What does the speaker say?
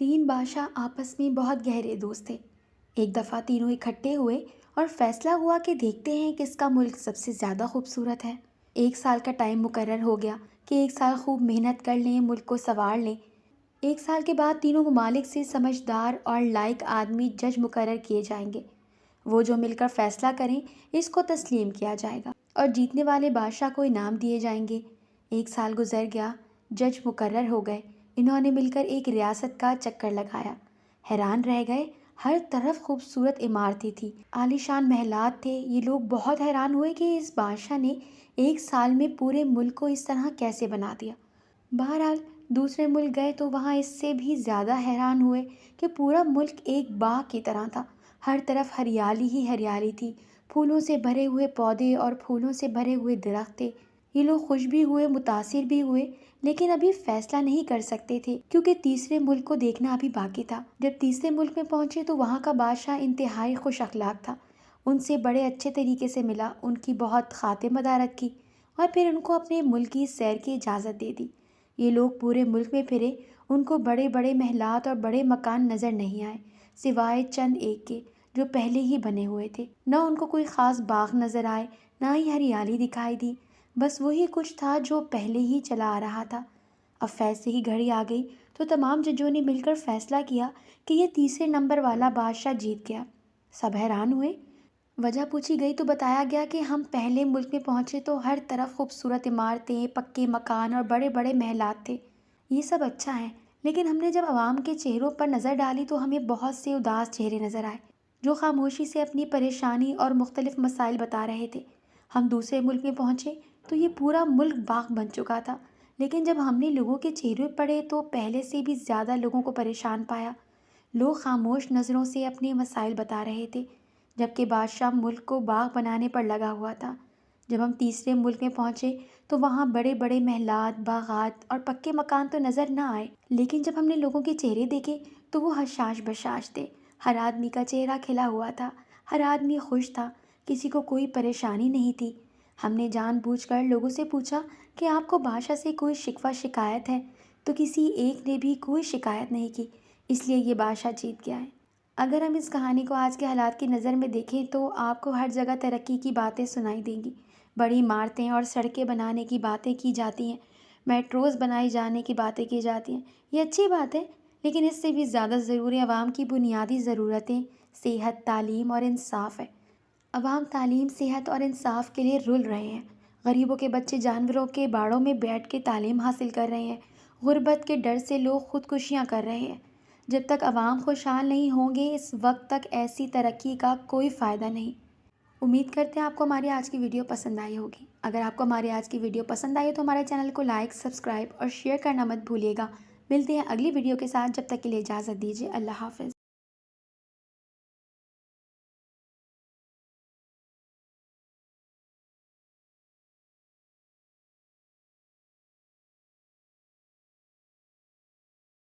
تین بادشاہ آپس میں بہت گہرے دوست تھے۔ ایک دفعہ تینوں اکٹھے ہوئے اور فیصلہ ہوا کہ دیکھتے ہیں کس کا ملک سب سے زیادہ خوبصورت ہے۔ 1 سال کا ٹائم مقرر ہو گیا کہ 1 سال خوب محنت کر لیں، ملک کو سنوار لیں۔ 1 سال کے بعد تینوں ممالک سے سمجھدار اور لائق آدمی جج مقرر کیے جائیں گے۔ وہ جو مل کر فیصلہ کریں اس کو تسلیم کیا جائے گا اور جیتنے والے بادشاہ کو انعام دیے جائیں گے۔ 1 سال گزر گیا، جج مقرر ہو گئے۔ انہوں نے مل کر ایک ریاست کا چکر لگایا۔ حیران رہ گئے، ہر طرف خوبصورت عمارتیں تھیں، عالیشان محلات تھے۔ یہ لوگ بہت حیران ہوئے کہ اس بادشاہ نے 1 سال میں پورے ملک کو اس طرح کیسے بنا دیا۔ بہرحال دوسرے ملک گئے تو وہاں اس سے بھی زیادہ حیران ہوئے کہ پورا ملک ایک باغ کی طرح تھا۔ ہر طرف ہریالی ہی ہریالی تھی، پھولوں سے بھرے ہوئے پودے اور پھولوں سے بھرے ہوئے درخت تھے۔ یہ لوگ خوش بھی ہوئے، متاثر بھی ہوئے، لیکن ابھی فیصلہ نہیں کر سکتے تھے کیونکہ تیسرے ملک کو دیکھنا ابھی باقی تھا۔ جب تیسرے ملک میں پہنچے تو وہاں کا بادشاہ انتہائی خوش اخلاق تھا، ان سے بڑے اچھے طریقے سے ملا، ان کی بہت خاطر مدارت کی اور پھر ان کو اپنے ملک کی سیر کی اجازت دے دی۔ یہ لوگ پورے ملک میں پھرے، ان کو بڑے بڑے محلات اور بڑے مکان نظر نہیں آئے سوائے چند ایک کے جو پہلے ہی بنے ہوئے تھے۔ نہ ان کو کوئی خاص باغ نظر آئے، نہ ہی ہریالی دکھائی دی، بس وہی کچھ تھا جو پہلے ہی چلا آ رہا تھا۔ اب فیصلے کی گھڑی آ گئی تو تمام ججوں نے مل کر فیصلہ کیا کہ یہ تیسرے نمبر والا بادشاہ جیت گیا۔ سب حیران ہوئے۔ وجہ پوچھی گئی تو بتایا گیا کہ ہم پہلے ملک میں پہنچے تو ہر طرف خوبصورت عمارتیں، پکے مکان اور بڑے بڑے محلات تھے۔ یہ سب اچھا ہے، لیکن ہم نے جب عوام کے چہروں پر نظر ڈالی تو ہمیں بہت سے اداس چہرے نظر آئے جو خاموشی سے اپنی پریشانی اور مختلف مسائل بتا رہے تھے۔ ہم دوسرے ملک میں پہنچے تو یہ پورا ملک باغ بن چکا تھا، لیکن جب ہم نے لوگوں کے چہرے پڑھے تو پہلے سے بھی زیادہ لوگوں کو پریشان پایا۔ لوگ خاموش نظروں سے اپنے مسائل بتا رہے تھے، جبکہ بادشاہ ملک کو باغ بنانے پر لگا ہوا تھا۔ جب ہم تیسرے ملک میں پہنچے تو وہاں بڑے بڑے محلات، باغات اور پکے مکان تو نظر نہ آئے، لیکن جب ہم نے لوگوں کے چہرے دیکھے تو وہ حشاش بشاش تھے۔ ہر آدمی کا چہرہ کھلا ہوا تھا، ہر آدمی خوش تھا، کسی کو کوئی پریشانی نہیں تھی۔ ہم نے جان بوجھ کر لوگوں سے پوچھا کہ آپ کو بادشاہ سے کوئی شکوہ شکایت ہے، تو کسی ایک نے بھی کوئی شکایت نہیں کی، اس لیے یہ بادشاہ جیت گیا ہے۔ اگر ہم اس کہانی کو آج کے حالات کی نظر میں دیکھیں تو آپ کو ہر جگہ ترقی کی باتیں سنائی دیں گی، بڑی عمارتیں اور سڑکیں بنانے کی باتیں کی جاتی ہیں، میٹروز بنائی جانے کی باتیں کی جاتی ہیں۔ یہ اچھی بات ہے، لیکن اس سے بھی زیادہ ضروری عوام کی بنیادی ضرورتیں صحت، تعلیم اور انصاف ہے۔ عوام تعلیم، صحت اور انصاف کے لیے رل رہے ہیں۔ غریبوں کے بچے جانوروں کے باڑوں میں بیٹھ کے تعلیم حاصل کر رہے ہیں۔ غربت کے ڈر سے لوگ خودکشیاں کر رہے ہیں۔ جب تک عوام خوشحال نہیں ہوں گے اس وقت تک ایسی ترقی کا کوئی فائدہ نہیں۔ امید کرتے ہیں آپ کو ہماری آج کی ویڈیو پسند آئی ہوگی۔ اگر آپ کو ہماری آج کی ویڈیو پسند آئی تو ہمارے چینل کو لائک، سبسکرائب اور شیئر کرنا مت بھولیے گا۔ ملتے ہیں اگلی ویڈیو کے ساتھ، جب تک کے لیے اجازت دیجیے۔ اللہ حافظ۔